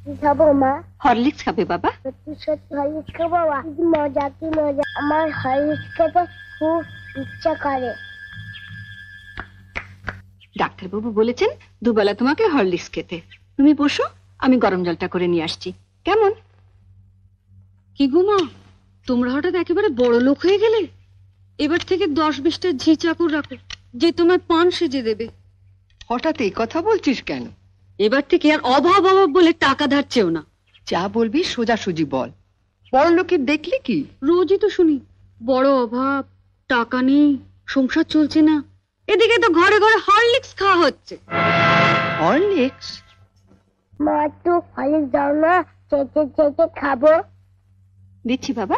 কি খাবো মা? হরলিক্স খাবে বাবা? সত্যি সত্যি হরলিক্স খাবো বাবা? কি মজা কি মজা, আমার হরলিক্স খেতে খুব ইচ্ছা করে। ডাক্তারবাবু বলেছেন দুবেলা তোমাকে হরলিক্স খেতে। তুমি বসো, আমি গরম জলটা করে নিয়ে আসছি। কেমন? কি গো মা, তোমরা হঠাৎ একেবারে বড় লোক হয়ে গেলে। এবার থেকে 10-20টা ঝি চাকর রাখো, যে তোমায় পান সেজে দেবে। হঠাৎ এই কথা বলছিস কেন? এবার থেকে আর অভাব অভাব বলে টাকা ধার চেও না। যা বলবি সোজাসুজি বল। বড় লোকের দেখলি কি? রোজই তো শুনি বড় অভাব, টাকা নেই, সংসার চলছে না। এদিকে তো ঘরে ঘরে হরলিক্স খাওয়া হচ্ছে। হরলিক্স? মা একটু হরলিক্স দাও না, চেটে চেটে খাবো। দিচ্ছি বাবা।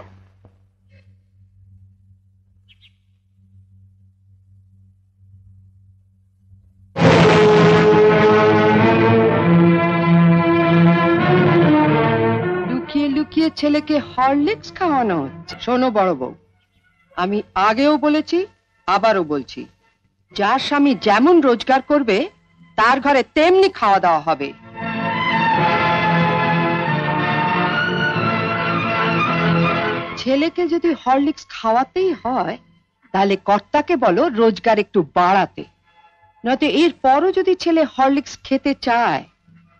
লুকিয়ে লুকিয়ে ছেলেকে হরলিক্স খাওয়ানো হচ্ছে। শোনো বড় বউ, আমি আগেও বলেছি আবারও বলছি, যার স্বামী যেমন রোজগার করবে তার ঘরে তেমনি খাওয়া দাওয়া হবে। ছেলেকে যদি হরলিক্স খাওয়াতেই হয় তাহলে কর্তাকে বলো রোজগার একটু বাড়াতে। নয়তো এর পরও যদি ছেলে হরলিক্স খেতে চায়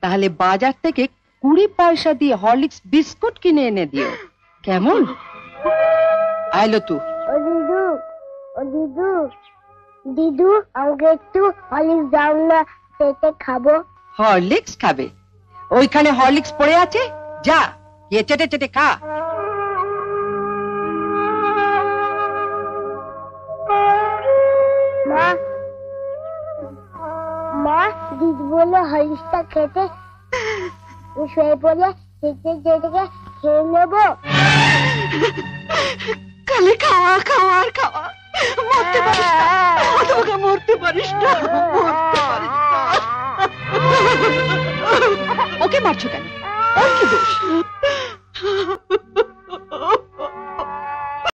তাহলে বাজার থেকে 20 পয়সা দিয়ে হরলিক্স বিস্কুট কিনে এনে দিও, কেমন? আইলো তু। ও দিদু, ও দিদু, দিদু আমাকে একটু হরলিক্স দাও না, চেটে খাবো। হরলিক্স খাবে? ওইখানে হরলিক্স পড়ে আছে, যা গিয়ে চেটে চেটে খা। মা, মা দিদি বললো হরলিক্সটা খেতে, শুয়ে পড়ে চেটে চেটে খেয়ে নেবো। খালি খাওয়া খাওয়া আর খাওয়া, মরতে পারিস না তোমাকে, মরতে পারিস না, মরতে পারিস না। ওকে মারছো কেন? ওর কি দোষ?